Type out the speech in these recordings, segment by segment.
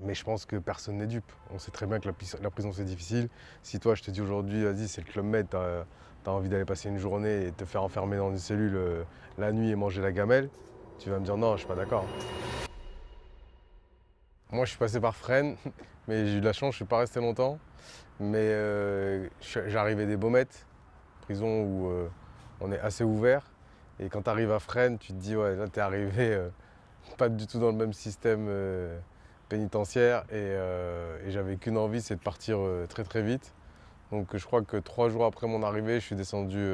Mais je pense que personne n'est dupe. On sait très bien que la prison, c'est difficile. Si toi, je te dis aujourd'hui, vas-y, c'est le Club Med, t'as envie d'aller passer une journée et te faire enfermer dans une cellule la nuit et manger la gamelle, tu vas me dire non, je suis pas d'accord. Moi, je suis passé par Fresnes, mais j'ai eu de la chance, je suis pas resté longtemps. Mais j'arrivais des Baumettes, prison où on est assez ouvert. Et quand tu arrives à Fresnes, tu te dis, ouais, là, t'es arrivé pas du tout dans le même système pénitentiaire. Et j'avais qu'une envie, c'est de partir très très vite. Donc je crois que 3 jours après mon arrivée, je suis descendu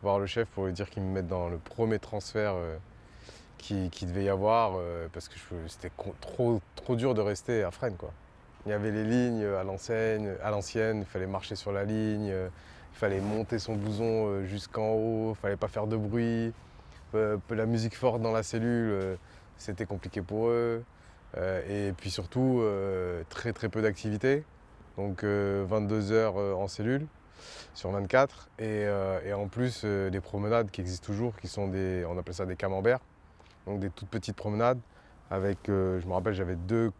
voir le chef pour lui dire qu'il me mette dans le premier transfert qui devait y avoir, parce que c'était trop dur de rester à Fresnes, quoi. Il y avait les lignes à l'ancienne, il fallait marcher sur la ligne, il fallait monter son blouson jusqu'en haut, il fallait pas faire de bruit. La musique forte dans la cellule, c'était compliqué pour eux. Et puis surtout, très très peu d'activité. Donc 22 heures en cellule sur 24. Et en plus, des promenades qui existent toujours, qui sont on appelle ça des camemberts. Donc des toutes petites promenades avec, je me rappelle, j'avais deux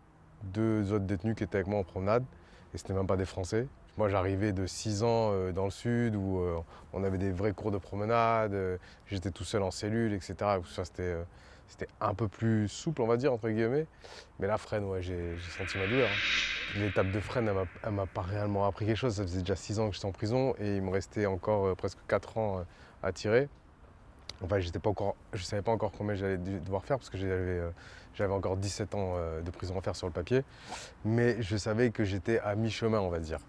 autres détenus qui étaient avec moi en promenade, et c'était même pas des Français. Moi, j'arrivais de 6 ans dans le sud où on avait des vrais cours de promenade, j'étais tout seul en cellule, etc. Ça, c'était un peu plus souple, on va dire, entre guillemets. Mais là, Fresnes, ouais, j'ai senti ma douleur, hein. L'étape de Fresnes, elle m'a pas réellement appris quelque chose. Ça faisait déjà 6 ans que j'étais en prison et il me restait encore presque 4 ans à tirer. Enfin, je ne savais pas encore combien j'allais devoir faire parce que j'avais encore 17 ans de prison à faire sur le papier. Mais je savais que j'étais à mi-chemin, on va dire.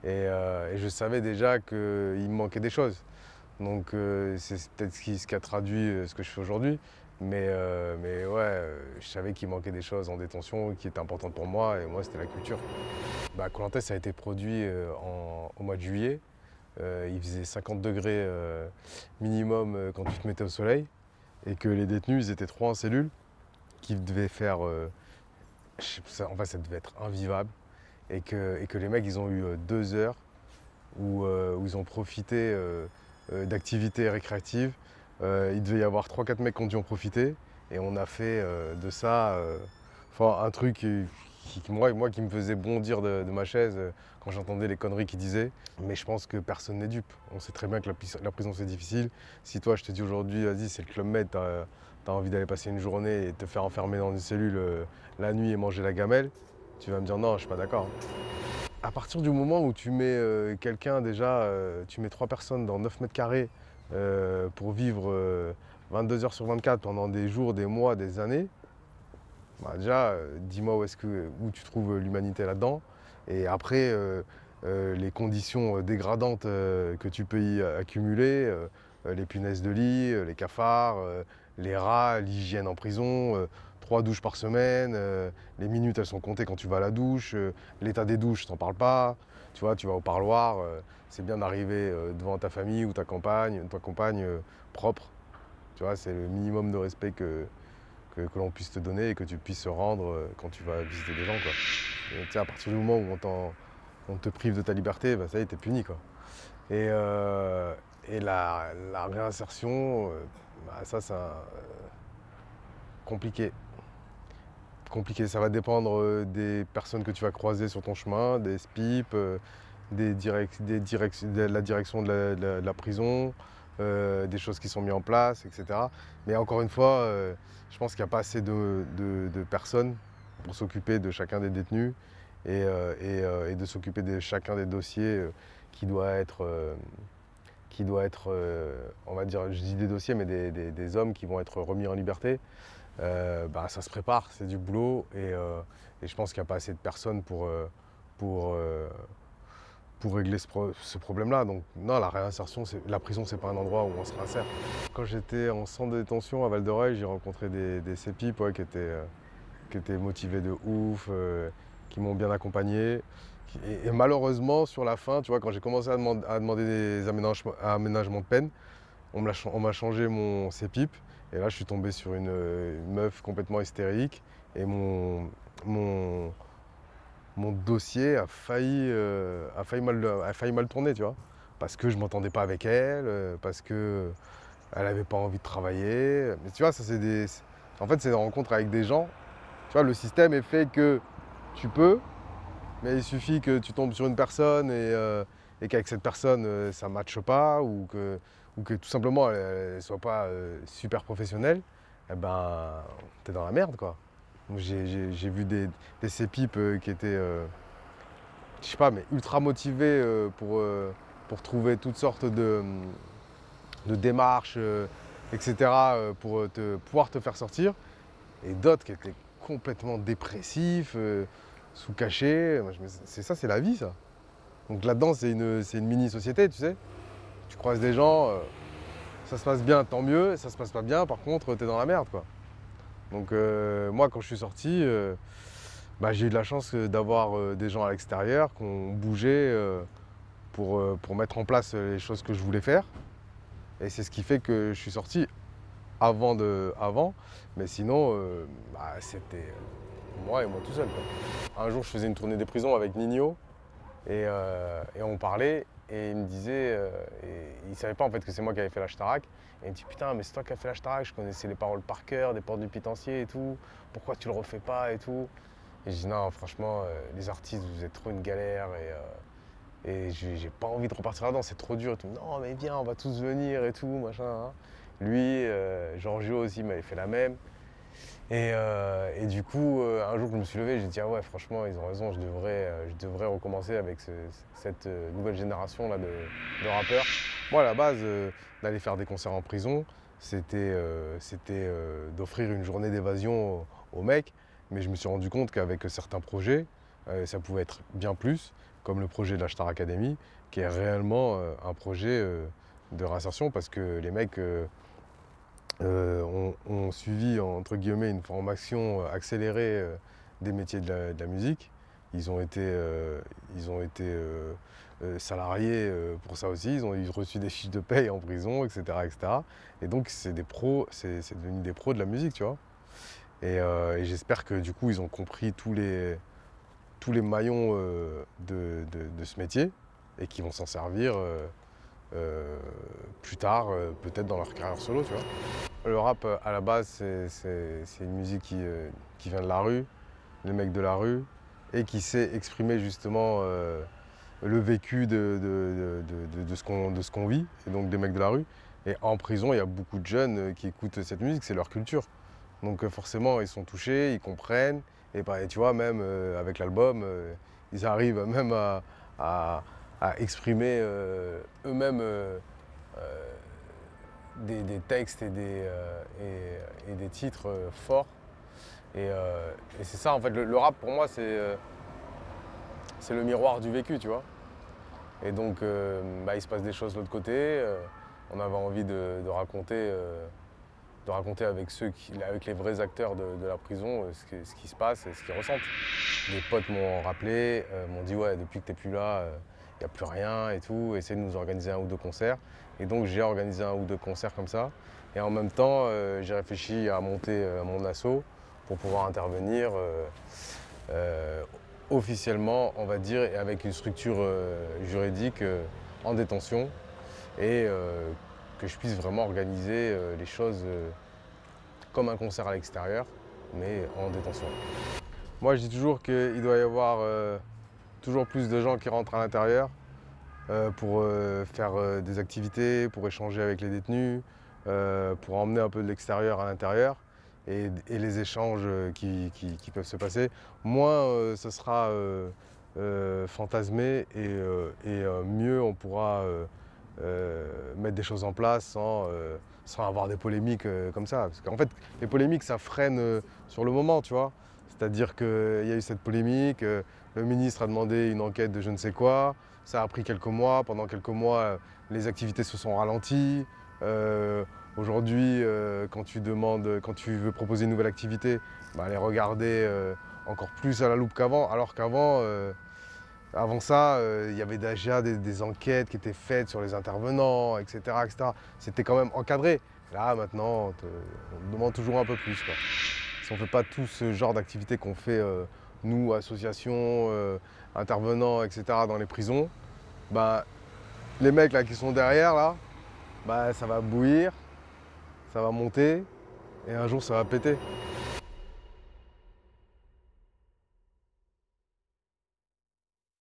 Et je savais déjà qu'il me manquait des choses. Donc c'est peut-être ce qui a traduit ce que je fais aujourd'hui. Mais ouais, je savais qu'il manquait des choses en détention qui étaient importantes pour moi. Et moi, c'était la culture. Bah, Koh Lanta, ça a été produit au mois de juillet. Il faisait 50 degrés minimum quand tu te mettais au soleil. Et que les détenus, ils étaient 3 en cellule, qui devaient faire... en fait, ça devait être invivable. Et que les mecs, ils ont eu 2 heures où ils ont profité d'activités récréatives. Il devait y avoir 3-4 mecs qui ont dû en profiter. Et on a fait de ça un truc moi, qui me faisait bondir de ma chaise quand j'entendais les conneries qu'ils disaient. Mais je pense que personne n'est dupe. On sait très bien que la prison, c'est difficile. Si toi, je te dis aujourd'hui, vas-y, c'est le Club Med, t'as envie d'aller passer une journée et te faire enfermer dans une cellule la nuit et manger la gamelle, tu vas me dire non, je suis pas d'accord. À partir du moment où tu mets quelqu'un déjà, tu mets 3 personnes dans 9 mètres carrés pour vivre 22 heures sur 24 pendant des jours, des mois, des années, bah déjà, dis-moi où tu trouves l'humanité là-dedans. Et après, les conditions dégradantes que tu peux y accumuler, les punaises de lit, les cafards, les rats, l'hygiène en prison, 3 douches par semaine, les minutes elles sont comptées quand tu vas à la douche, l'état des douches, t'en parles pas. Tu vois, tu vas au parloir, c'est bien d'arriver devant ta famille ou ta compagne propre. Tu vois, c'est le minimum de respect que l'on puisse te donner et que tu puisses rendre quand tu vas visiter des gens, quoi. Et, tu sais, à partir du moment où on te prive de ta liberté, bah, ça y est, t'es puni, quoi. Et, la réinsertion, bah, ça, c'est compliqué. Compliqué, ça va dépendre des personnes que tu vas croiser sur ton chemin, des SPIP, de la direction de la prison, des choses qui sont mises en place, etc. Mais encore une fois, je pense qu'il n'y a pas assez de personnes pour s'occuper de chacun des détenus et de s'occuper de chacun des dossiers on va dire, je dis des dossiers, mais des hommes qui vont être remis en liberté. Bah, ça se prépare, c'est du boulot et je pense qu'il n'y a pas assez de personnes pour, euh, pour régler ce problème-là. Donc non, la réinsertion, la prison, c'est pas un endroit où on se réinsère. Quand j'étais en centre de détention à Val-de-Reuil, j'ai rencontré des CPIP qui étaient motivés de ouf, qui m'ont bien accompagné. Et malheureusement, sur la fin, tu vois, quand j'ai commencé à demander des aménagements de peine, on m'a changé mon CPIP. Et là, je suis tombé sur une meuf complètement hystérique. Et mon dossier a failli mal tourner, tu vois. Parce que je m'entendais pas avec elle, parce que elle avait pas envie de travailler. Mais tu vois, ça c'est en fait, c'est des rencontres avec des gens. Tu vois, le système est fait que tu peux, mais il suffit que tu tombes sur une personne et qu'avec cette personne, ça ne matche pas ou que tout simplement elle ne soit pas super professionnelle, eh ben, t'es dans la merde, quoi. Donc, j'ai vu des cépipes qui étaient, je sais pas, mais ultra motivés pour trouver toutes sortes de démarches, etc., pour pouvoir te faire sortir. Et d'autres qui étaient complètement dépressifs, sous cachet. C'est ça, c'est la vie, ça. Donc là-dedans, c'est une mini-société, tu sais. Tu croises des gens, ça se passe bien, tant mieux. Ça se passe pas bien, par contre, t'es dans la merde, quoi. Donc moi, quand je suis sorti, bah, j'ai eu de la chance d'avoir des gens à l'extérieur qui ont bougé pour mettre en place les choses que je voulais faire. Et c'est ce qui fait que je suis sorti avant, mais sinon, bah, c'était moi et moi tout seul, quoi. Un jour, je faisais une tournée des prisons avec Nino et on parlait et il me disait, et il savait pas en fait que c'est moi qui avais fait l'Ashtarac. Et il me dit putain, mais c'est toi qui as fait l'Ashtarac, je connaissais les paroles par cœur, des portes du pénitencier et tout, pourquoi tu le refais pas et tout. Et je dis non, franchement, les artistes, vous êtes trop une galère et j'ai pas envie de repartir là-dedans, c'est trop dur. Et tout. Non, mais viens, on va tous venir et tout, machin. Hein. Lui, Giorgio aussi m'avait fait la même. Et du coup, un jour, je me suis levé, j'ai dit ah ouais, franchement, ils ont raison, je devrais recommencer avec cette nouvelle génération là, de rappeurs. Moi, à la base, d'aller faire des concerts en prison, c'était d'offrir une journée d'évasion aux mecs. Mais je me suis rendu compte qu'avec certains projets, ça pouvait être bien plus, comme le projet de la Star Academy, qui est réellement un projet de réinsertion parce que les mecs ont suivi entre guillemets une formation accélérée des métiers de la musique. Ils ont été salariés pour ça aussi, ils ont reçu des fiches de paye en prison, etc. etc. Et donc c'est des pros, c'est devenu des pros de la musique, tu vois. Et j'espère que du coup ils ont compris tous les maillons de ce métier et qu'ils vont s'en servir plus tard, peut-être dans leur carrière solo, tu vois. Le rap, à la base, c'est une musique qui vient de la rue, les mecs de la rue, et qui sait exprimer justement le vécu de ce qu'on vit, et donc des mecs de la rue. Et en prison, il y a beaucoup de jeunes qui écoutent cette musique, c'est leur culture. Donc forcément, ils sont touchés, ils comprennent. Et, bah, et tu vois, même avec l'album, ils arrivent même à exprimer eux-mêmes des textes et des titres forts. Et c'est ça, en fait, le rap, pour moi, c'est le miroir du vécu, tu vois. Et donc, bah, il se passe des choses de l'autre côté. On avait envie de raconter avec les vrais acteurs de la prison ce qui se passe et ce qu'ils ressentent. Des potes m'ont rappelé, m'ont dit ouais, depuis que t'es plus là, il n'y a plus rien et tout, essaie de nous organiser un ou deux concerts. Et donc j'ai organisé un ou deux concerts comme ça. Et en même temps, j'ai réfléchi à monter mon asso pour pouvoir intervenir officiellement, on va dire, et avec une structure juridique en détention. Et que je puisse vraiment organiser les choses comme un concert à l'extérieur, mais en détention. Moi, je dis toujours qu'il doit y avoir toujours plus de gens qui rentrent à l'intérieur pour faire des activités, pour échanger avec les détenus, pour emmener un peu de l'extérieur à l'intérieur et les échanges qui peuvent se passer. Moins ce sera fantasmé et mieux on pourra mettre des choses en place sans avoir des polémiques comme ça. Parce qu'en fait, les polémiques, ça freine sur le moment, tu vois. C'est-à-dire qu'il y a eu cette polémique, le ministre a demandé une enquête de je ne sais quoi, ça a pris quelques mois, pendant quelques mois, les activités se sont ralenties. Aujourd'hui, quand tu veux proposer une nouvelle activité, bah, elle est regardée encore plus à la loupe qu'avant, alors qu'avant, avant ça, il y avait déjà des enquêtes qui étaient faites sur les intervenants, etc. etc. C'était quand même encadré. Là, maintenant, on demande toujours un peu plus, quoi. Si on ne fait pas tout ce genre d'activités qu'on fait, nous, associations, intervenants, etc., dans les prisons, bah, les mecs là, qui sont derrière, là, bah, ça va bouillir, ça va monter, et un jour, ça va péter.